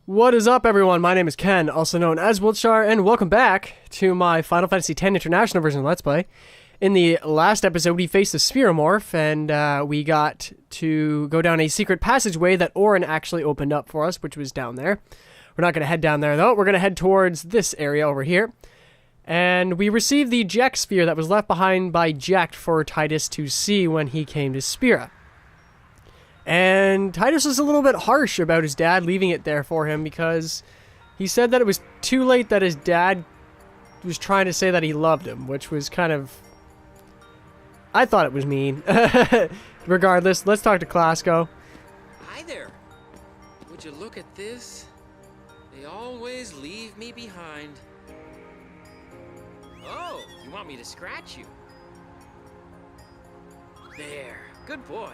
What is up, everyone? My name is Ken, also known as Wiltshire, and welcome back to my Final Fantasy X International version of Let's Play. In the last episode, we faced the Spheromorph, and we got to go down a secret passageway that Auron actually opened up for us, which was down there. We're not going to head down there, though. We're going to head towards this area over here. And we received the Jecht Sphere that was left behind by Jecht for Tidus to see when he came to Spira. And Tidus was a little bit harsh about his dad leaving it there for him because he said that it was too late that his dad was trying to say that he loved him, which was kind of... I thought it was mean. Regardless, let's talk to Clasco. Hi there. Would you look at this? They always leave me behind. Oh, you want me to scratch you? There. Good boy.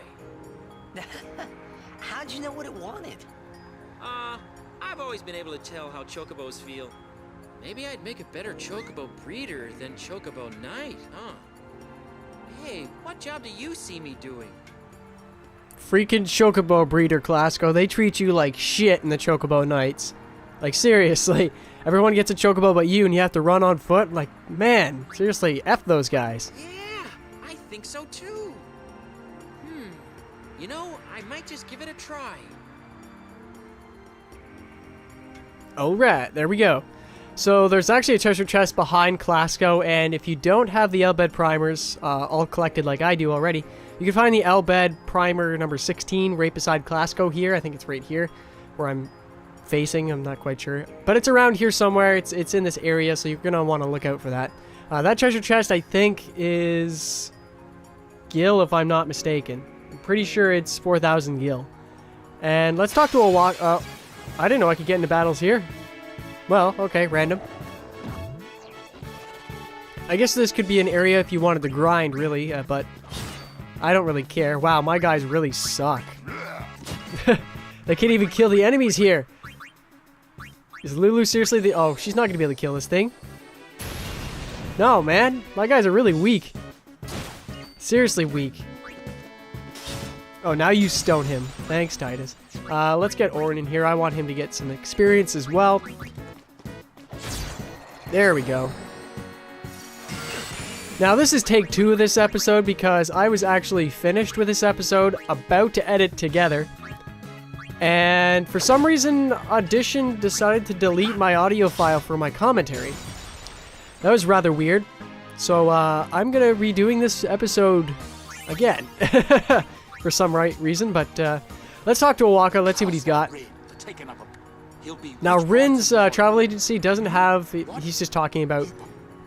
How'd you know what it wanted? I've always been able to tell how chocobos feel. Maybe I'd make a better chocobo breeder than chocobo knight, huh? Hey, what job do you see me doing? Freaking Chocobo breeder, Clasco. They treat you like shit in the Chocobo Knights. Like, seriously. Everyone gets a Chocobo but you, and you have to run on foot? Like, man, seriously, F those guys. Yeah, I think so too. You know, I might just give it a try. Alright, there we go. So there's actually a treasure chest behind Clasco, and if you don't have the Bhed primers all collected like I do already, you can find the Bhed primer number 16 right beside Clasco here. I think it's right here where I'm facing. I'm not quite sure. But it's around here somewhere. It's in this area, so you're going to want to look out for that. That treasure chest, I think, is Gil, if I'm not mistaken. I'm pretty sure it's 4,000 gil. And let's talk to a walk. I didn't know I could get into battles here. Well, okay, random. I guess this could be an area if you wanted to grind, really, but I don't really care. Wow, my guys really suck. They can't even kill the enemies here. Is Lulu seriously the... Oh, she's not going to be able to kill this thing. No, man. My guys are really weak. Seriously weak. Oh, now you stone him. Thanks, Tidus. Let's get Auron in here. I want him to get some experience as well. There we go. Now, this is take 2 of this episode because I was actually finished with this episode, about to edit together. And for some reason, Audition decided to delete my audio file for my commentary. That was rather weird. So, I'm going to be redoing this episode again. For some reason, but let's talk to Owaka. Let's see what he's got. Now, Rin's travel agency doesn't have... He's just talking about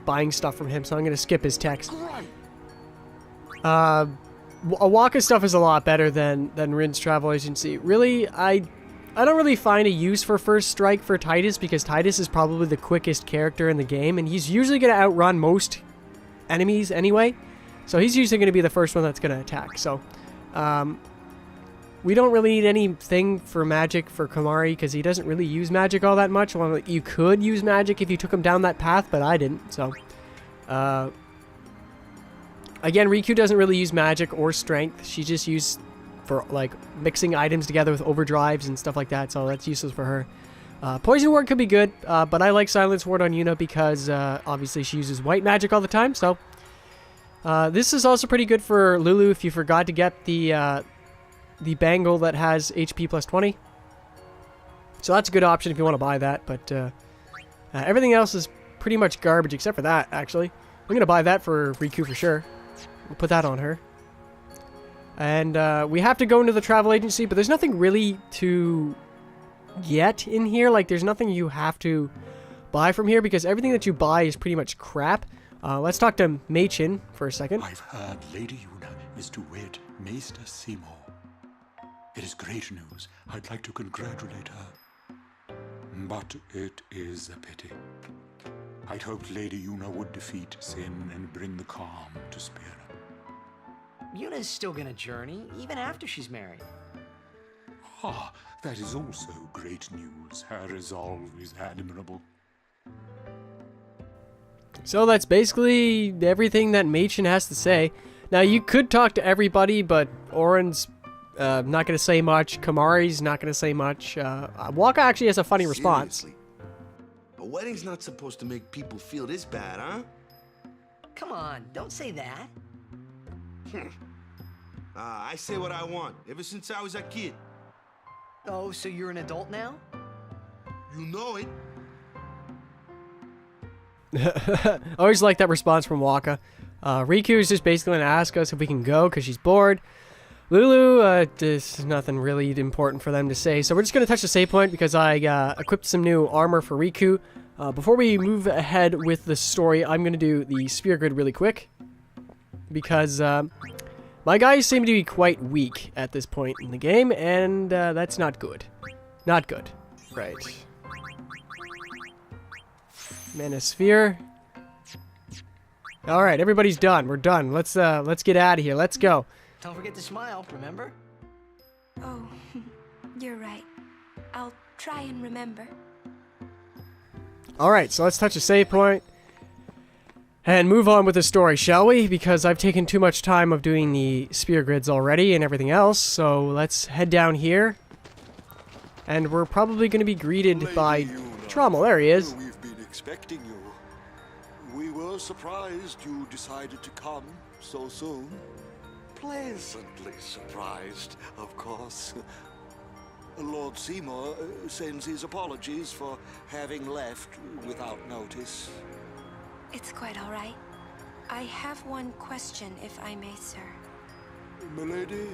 buying stuff from him, so I'm going to skip his text. Owaka's stuff is a lot better than Rin's travel agency. Really, I don't really find a use for First Strike for Tidus, because Tidus is probably the quickest character in the game, and he's usually going to outrun most enemies anyway. So he's usually going to be the first one that's going to attack, so... we don't really need anything for magic for Komari because he doesn't really use magic all that much. Well, you could use magic if you took him down that path, but I didn't, so... again, Rikku doesn't really use magic or strength. She just used for, like, mixing items together with overdrives and stuff like that, so that's useless for her. Poison Ward could be good, but I like Silence Ward on Yuna because, obviously, she uses white magic all the time, so... this is also pretty good for Lulu if you forgot to get the bangle that has HP plus 20. So that's a good option if you want to buy that, but everything else is pretty much garbage except for that, actually. I'm going to buy that for Rikku for sure. We'll put that on her. And we have to go into the travel agency, but there's nothing really to get in here. Like, there's nothing you have to buy from here because everything that you buy is pretty much crap. Let's talk to Machin for a second. I've heard Lady Yuna is to wed Maester Seymour. It is great news. I'd like to congratulate her. But it is a pity. I'd hoped Lady Yuna would defeat Sin and bring the calm to Spira. Yuna's still gonna journey, even after she's married. Ah, that is also great news. Her resolve is admirable. So that's basically everything that Machin has to say. Now, you could talk to everybody, but Auron's Not gonna say much. Kamari's not gonna say much. Waka actually has a funny response. Seriously? A wedding's not supposed to make people feel this bad, huh? Come on, don't say that. I say what I want, ever since I was a kid. Oh, so you're an adult now? You know it. I always like that response from Waka. Rikku is just basically gonna ask us if we can go because she's bored. Lulu, there's nothing really important for them to say, so we're just gonna touch the save point because I equipped some new armor for Rikku. Before we move ahead with the story, I'm gonna do the spear grid really quick because my guys seem to be quite weak at this point in the game, and that's not good. Not good. Right. Manosphere. All right, everybody's done. We're done. Let's get out of here. Let's go. Don't forget to smile, remember? Oh, you're right. I'll try and remember. All right, so let's touch a save point and move on with the story, shall we? Because I've taken too much time of doing the spear grids already and everything else. So let's head down here, and we're probably going to be greeted by Trommel. There he is. We've been expecting you. We were surprised you decided to come so soon. Pleasantly surprised, of course. Lord Seymour sends his apologies for having left without notice. It's quite all right. I have one question, if I may, sir. Milady?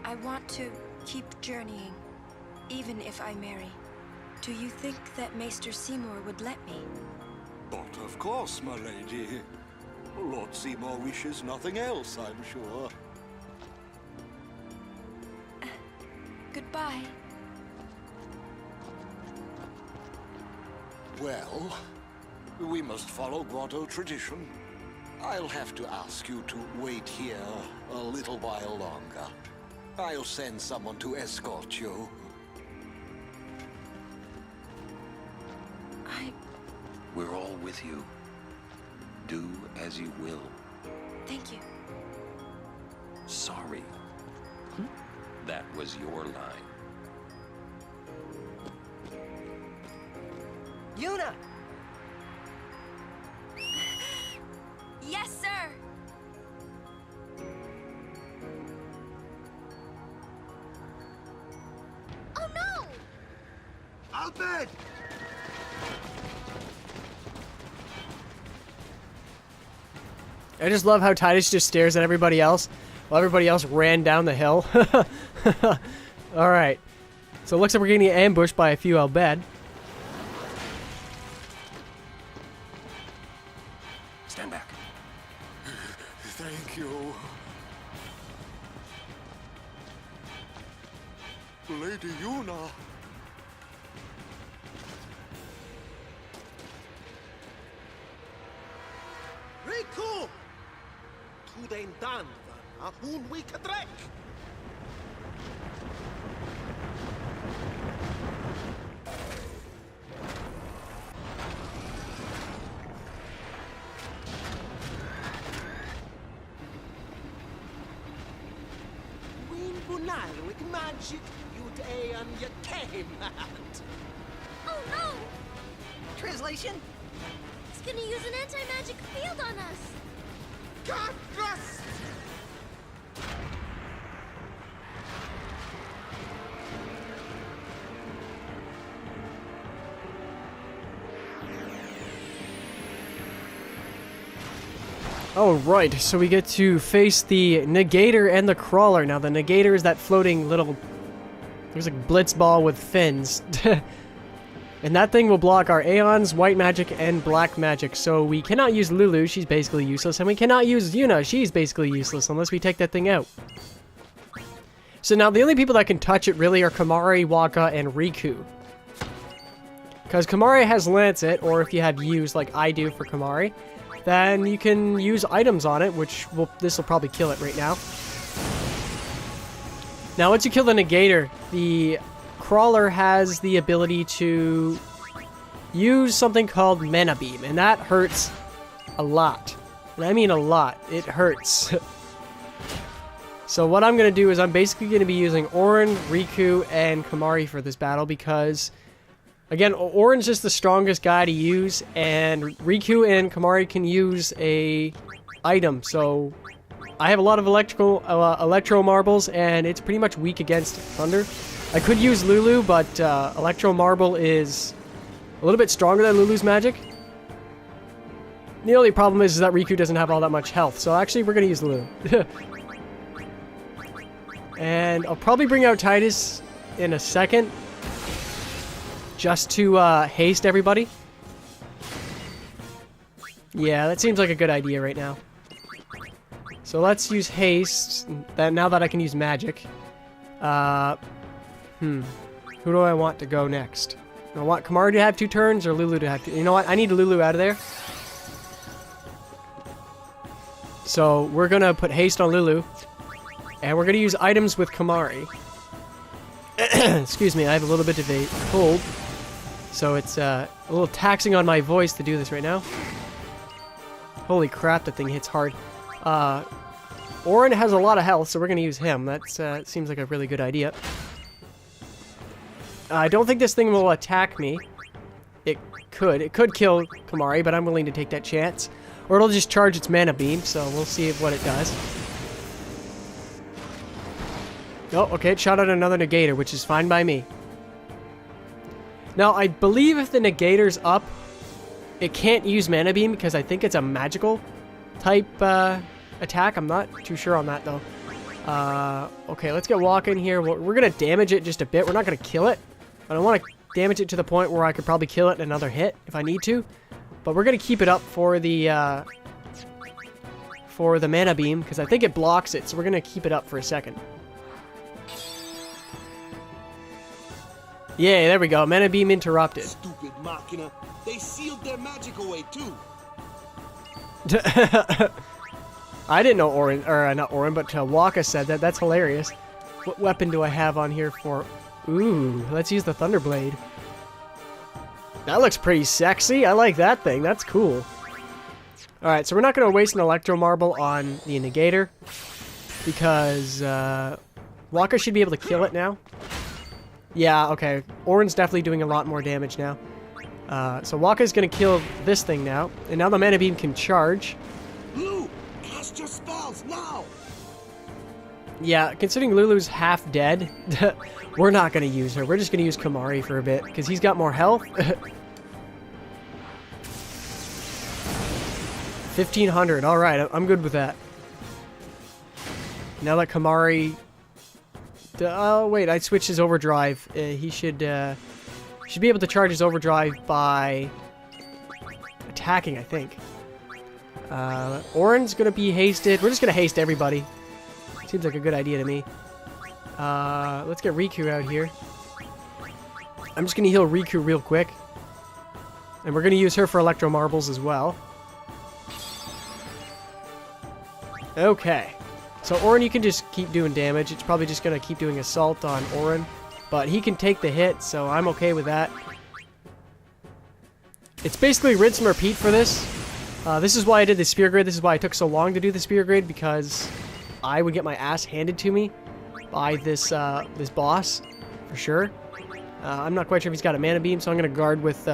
I want to keep journeying, even if I marry. Do you think that Maester Seymour would let me? But of course, my lady. Lord Seymour wishes nothing else, I'm sure. Goodbye. Well, we must follow Grotto tradition. I'll have to ask you to wait here a little while longer. I'll send someone to escort you. We're all with you. Do as you will. Thank you. Sorry. That was your line. Yuna! Yes, sir! Oh no! Albert! I just love how Titus just stares at everybody else while everybody else ran down the hill. Alright. So it looks like we're getting ambushed by a few Bhed. Stand back. Thank you. Lady Yuna. Rikku! Tu den dan, un week trek! Win bunal with magic, you'd aeon you came at. Oh no! Translation? It's gonna use an anti-magic field on us! God bless! Oh, right. So we get to face the Negator and the Crawler. Now, the Negator is that floating little... There's a blitz ball with fins. And that thing will block our Aeons, White Magic, and Black Magic. So we cannot use Lulu, she's basically useless. And we cannot use Yuna, she's basically useless unless we take that thing out. So now the only people that can touch it really are Kamari, Waka, and Rikku. Because Kamari has Lancet, or if you have used like I do for Kamari, then you can use items on it, which this will probably kill it right now. Now, once you kill the Negator, the Crawler has the ability to use something called Mana Beam, and that hurts a lot. And I mean a lot. It hurts. So what I'm going to do is I'm basically going to be using Orin, Rikku, and Kamari for this battle because, again, Orin's just the strongest guy to use, and Rikku and Kamari can use a item. So I have a lot of electro marbles, and it's pretty much weak against thunder. I could use Lulu, but electro marble is a little bit stronger than Lulu's magic. The only problem is that Rikku doesn't have all that much health, so actually we're going to use Lulu. And I'll probably bring out Titus in a second, just to haste everybody. Yeah, that seems like a good idea right now. So let's use haste, now that I can use magic. Who do I want to go next? Do I want Kamari to have 2 turns or Lulu to have 2? You know what? I need Lulu out of there. So we're going to put haste on Lulu. And we're going to use items with Kamari. Excuse me, I have a little bit of a cold. So it's a little taxing on my voice to do this right now. Holy crap, that thing hits hard. Orin has a lot of health, so we're going to use him. That seems like a really good idea. I don't think this thing will attack me. It could. It could kill Kamari, but I'm willing to take that chance. Or it'll just charge its mana beam, so we'll see what it does. Oh, okay, it shot out another negator, which is fine by me. Now, I believe if the negator's up, it can't use mana beam because I think it's a magical type attack. I'm not too sure on that, though. Okay, let's get Walk in here. We're going to damage it just a bit. We're not going to kill it. I don't want to damage it to the point where I could probably kill it in another hit if I need to. But we're going to keep it up for the mana beam because I think it blocks it. So we're going to keep it up for a second. Yeah, there we go. Mana beam interrupted. Stupid machina. They sealed their magic away too. I didn't know Orin, or not Orin, but Waka said that. That's hilarious. What weapon do I have on here for? Ooh, let's use the Thunderblade. That looks pretty sexy. I like that thing. That's cool. Alright, so we're not going to waste an Electro Marble on the Negator because Waka should be able to kill it now. Yeah, okay. Orin's definitely doing a lot more damage now. So Waka's going to kill this thing now. And now the Mana Beam can charge. Lulu, cast your spells now! Yeah, considering Lulu's half dead, we're not going to use her. We're just going to use Kamari for a bit, because he's got more health. 1,500. Alright, I'm good with that. Now that Kamari... Oh, wait, I switched his overdrive. He should be able to charge his overdrive by attacking, I think. Orin's going to be hasted. We're just going to haste everybody. Seems like a good idea to me. Let's get Rikku out here. I'm just going to heal Rikku real quick. And we're going to use her for Electro Marbles as well. Okay. So Orin, you can just keep doing damage. It's probably just going to keep doing Assault on Orin. But he can take the hit, so I'm okay with that. It's basically rinse and repeat for this. This is why I did the Spear Grid. This is why I took so long to do the Spear Grid, because I would get my ass handed to me by this this boss, for sure. I'm not quite sure if he's got a Mana Beam, so I'm going to guard with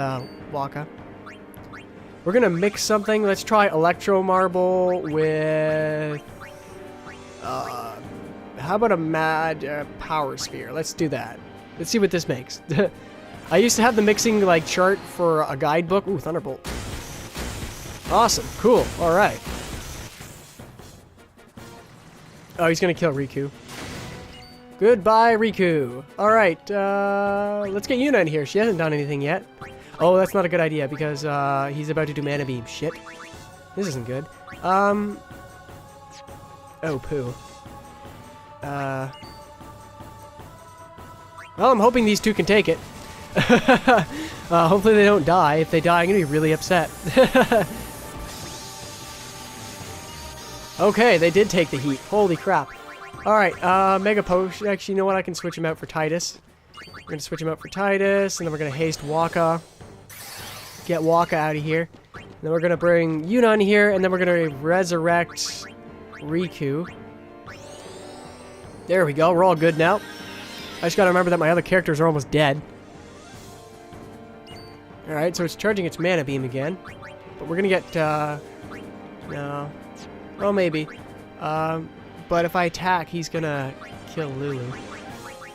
Waka. We're going to mix something. Let's try Electro Marble with... how about a Mad Power Sphere? Let's do that. Let's see what this makes. I used to have the mixing like chart for a guidebook. Ooh, Thunderbolt. Awesome. Cool. All right. Oh, he's going to kill Rikku. Goodbye, Rikku. All right. Let's get Yuna in here. She hasn't done anything yet. Oh, that's not a good idea because he's about to do Mana Beam. Shit. This isn't good. Oh, poo. Well, I'm hoping these two can take it. Hopefully they don't die. If they die, I'm going to be really upset. Okay, they did take the heat. Holy crap. Alright, Mega Potion. Actually, you know what? I can switch him out for Titus. We're going to switch him out for Titus, and then we're going to haste Waka. Get Waka out of here. And then we're going to bring Yuna in here, and then we're going to resurrect Rikku. There we go. We're all good now. I just gotta remember that my other characters are almost dead. Alright, so it's charging its mana beam again. But we're gonna get, no. Well, maybe. But if I attack, he's gonna kill Lulu.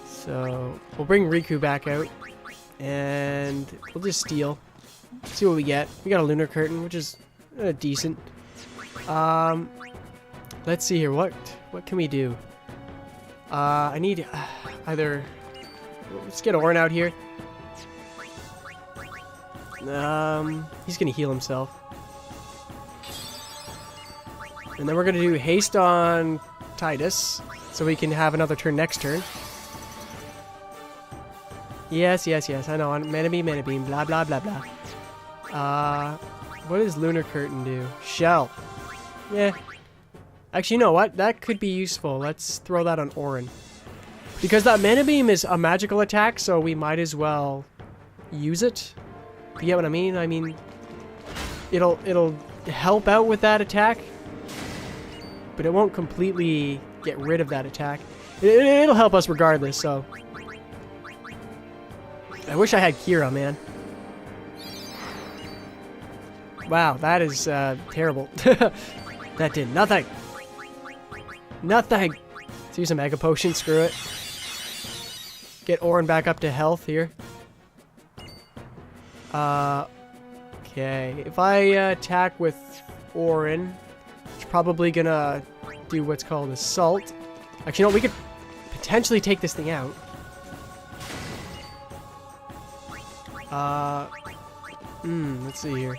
So, we'll bring Rikku back out. And we'll just steal. See what we get. We got a Lunar Curtain, which is decent. Let's see here. What can we do? I need either... Let's get Orin out here. He's gonna heal himself. And then we're gonna do haste on Titus, so we can have another turn next turn. Yes, I know. Mana beam, blah, blah, blah, blah. What does Lunar Curtain do? Shell. Yeah. Actually, you know what? That could be useful. Let's throw that on Orin. Because that mana beam is a magical attack, so we might as well use it. You get what I mean? I mean, it'll help out with that attack, but it won't completely get rid of that attack. It'll help us regardless, so... I wish I had Kira, man. Wow, that is terrible. That did nothing. Nothing. Let's use a Mega Potion, screw it. Get Orin back up to health here. Okay. If I attack with Orin, it's probably gonna do what's called Assault. Actually, no, we could potentially take this thing out. Let's see here.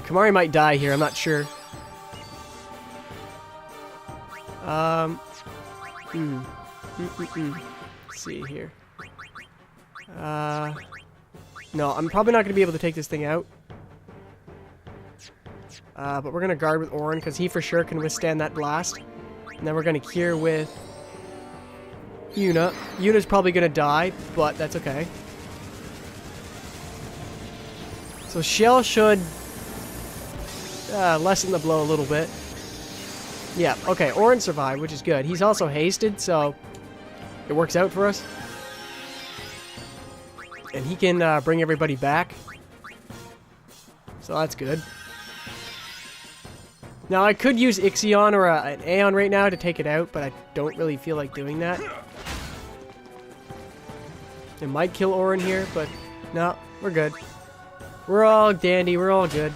Kamari might die here, I'm not sure. Let's see here. No, I'm probably not going to be able to take this thing out. But we're going to guard with Orin, because he for sure can withstand that blast. And then we're going to cure with Yuna. Yuna's probably going to die, but that's okay. So Shell should lessen the blow a little bit. Yeah, okay, Orin survived, which is good. He's also hasted, so it works out for us. And he can bring everybody back. So that's good. Now, I could use Ixion or an Aeon right now to take it out, but I don't really feel like doing that. It might kill Orin here, but no, we're good. We're all dandy, we're all good.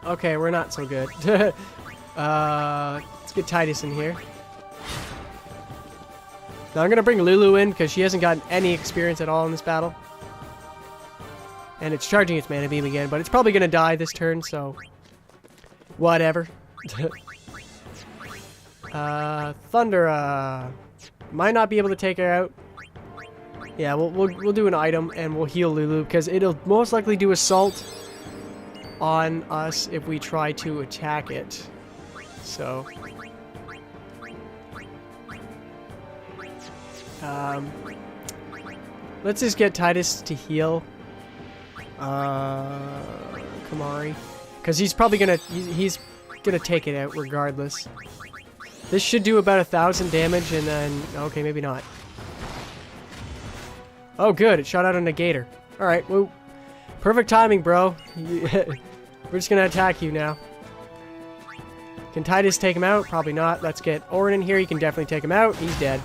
Okay, we're not so good. Let's get Titus in here. Now I'm gonna bring Lulu in because she hasn't gotten any experience at all in this battle. And it's charging its mana beam again, but it's probably gonna die this turn, so... Whatever. Thunder, might not be able to take her out. Yeah, we'll do an item and we'll heal Lulu because it'll most likely do Assault on us if we try to attack it. So... let's just get Titus to heal. Kamari. Because he's probably gonna... He's gonna take it out regardless. This should do about 1,000 damage and then... Okay, maybe not. Oh, good. It shot out a negator. Alright, well... Perfect timing, bro. We're just gonna attack you now. Can Titus take him out? Probably not. Let's get Orin in here. He can definitely take him out. He's dead.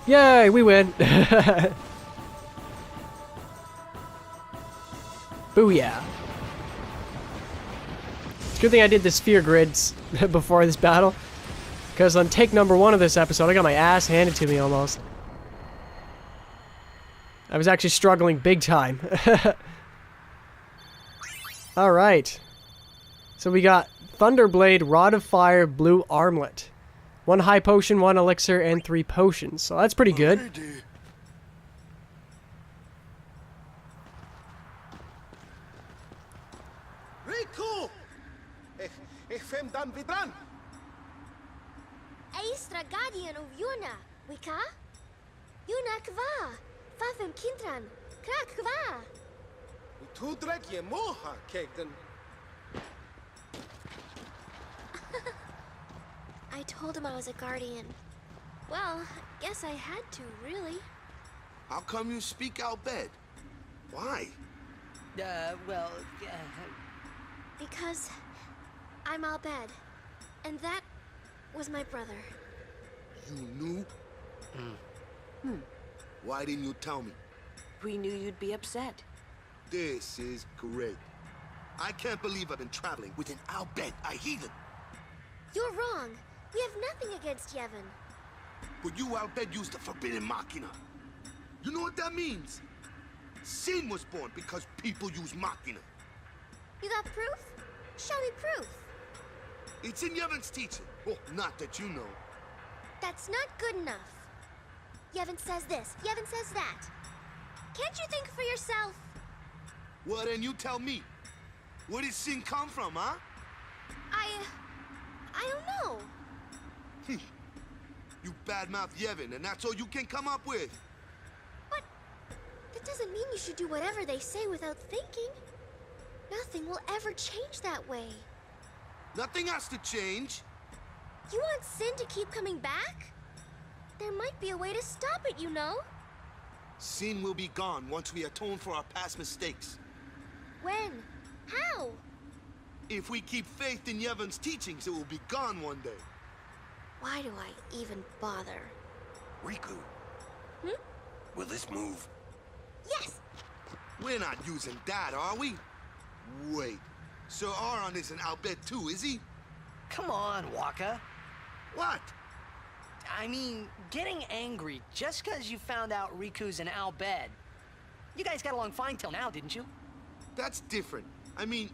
Yay, we win. Booyah. It's a good thing I did the sphere grids before this battle. Because on take number 1 of this episode, I got my ass handed to me almost. I was actually struggling big time. Alright. So we got Thunderblade, Rod of Fire, Blue Armlet. 1 high potion, 1 elixir, and 3 potions. So that's pretty good. Rikku! Ich fem dan vidran! Eistra guardian of Yuna, Wika? Yuna kva, fafem kindran, krak kva. Tu drek je moha kegden. I told him I was a guardian. Well, guess I had to, really. How come you speak Al Bhed? Why? Well, Because I'm Al Bhed, and that was my brother. You knew? Why didn't you tell me? We knew you'd be upset. This is great. I can't believe I've been traveling with an Al Bhed, a heathen. You're wrong. We have nothing against Yevon. But you, Al Bhed, used the forbidden machina. You know what that means? Sin was born because people use machina. You got proof? Show me proof. It's in Yevon's teaching. Well, not that you know. That's not good enough. Yevon says this, Yevon says that. Can't you think for yourself? Well, then you tell me. Where did sin come from, huh? I don't know. You badmouth Yevon, and that's all you can come up with. But that doesn't mean you should do whatever they say without thinking. Nothing will ever change that way. Nothing has to change. You want sin to keep coming back? There might be a way to stop it, you know? Sin will be gone once we atone for our past mistakes. When? How? If we keep faith in Yevon's teachings, it will be gone one day. Why do I even bother? Rikku, Hmm? will this move? Yes! We're not using that, are we? Wait. Sir Aron isn't Al Bhed too, is he? come on, Waka. What? I mean, getting angry just because you found out Riku's an Al Bhed. You guys got along fine till now, didn't you? That's different. I mean,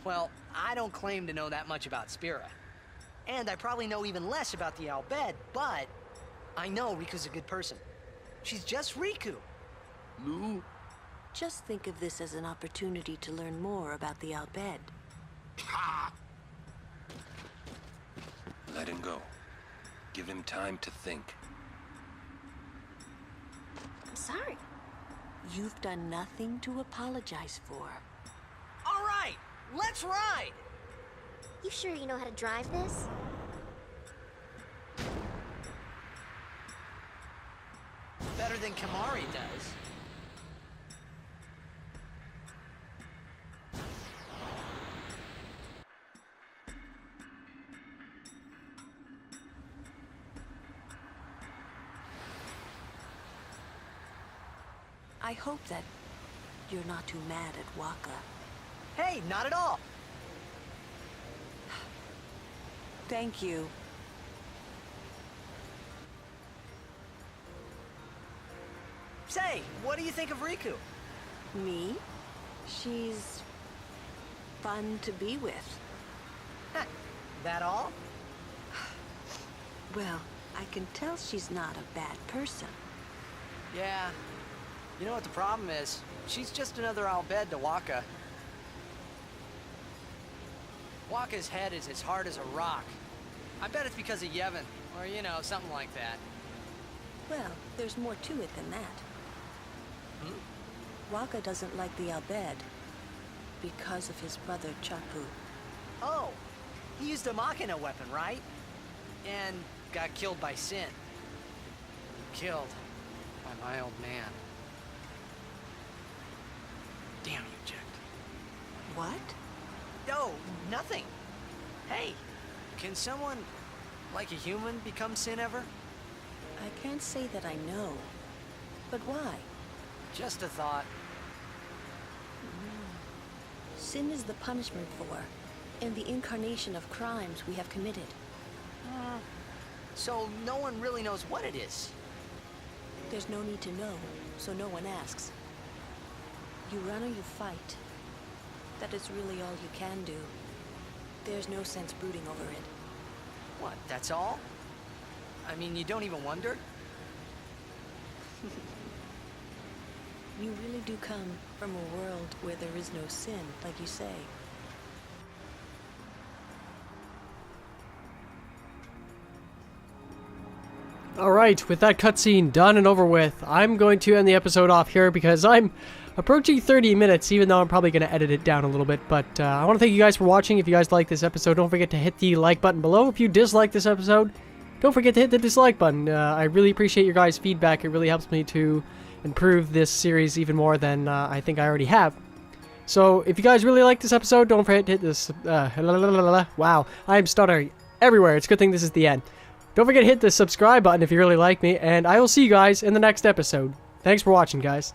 Well, I don't claim to know that much about Spira. And I probably know even less about the Al Bhed, but I know Riku's a good person. She's just Rikku. Lou? Just think of this as an opportunity to learn more about the Al Bhed. Ha! Let him go. Give him time to think. I'm sorry. You've done nothing to apologize for. All right, let's ride! You sure you know how to drive this? Better than Kamari does. I hope that you're not too mad at Waka. Hey, not at all. Thank you. Say, what do you think of Rikku? Me? She's fun to be with. Heh, that all? Well, I can tell she's not a bad person. Yeah. You know what the problem is? She's just another Al Bhed to Waka. Waka's head is as hard as a rock. I bet it's because of Yevon, or, you know, something like that. Well, there's more to it than that. Waka doesn't like the Al Bhed because of his brother Chapu. Oh, he used a machina weapon, right? And got killed by Sin. Killed by my old man. Damn you, Jack. What? No, nothing. Hey, can someone, like a human, become Sin ever? I can't say that I know. But why? Just a thought. Sin is the punishment for, and the incarnation of crimes we have committed. So no one really knows what it is. There's no need to know, so no one asks. You run or you fight. That is really all you can do. There's no sense brooding over it. What, that's all? I mean, you don't even wonder? You really do come from a world where there is no sin, like you say. Alright, with that cutscene done and over with, I'm going to end the episode off here because I'm approaching 30 minutes, even though I'm probably going to edit it down a little bit. But I want to thank you guys for watching. If you guys like this episode, don't forget to hit the like button below. If you dislike this episode, don't forget to hit the dislike button. I really appreciate your guys' feedback. It really helps me to improve this series even more than I think I already have. So, if you guys really like this episode, don't forget to hit this... wow, I'm stuttering everywhere. It's a good thing this is the end. Don't forget to hit the subscribe button if you really like me, and I will see you guys in the next episode. Thanks for watching, guys.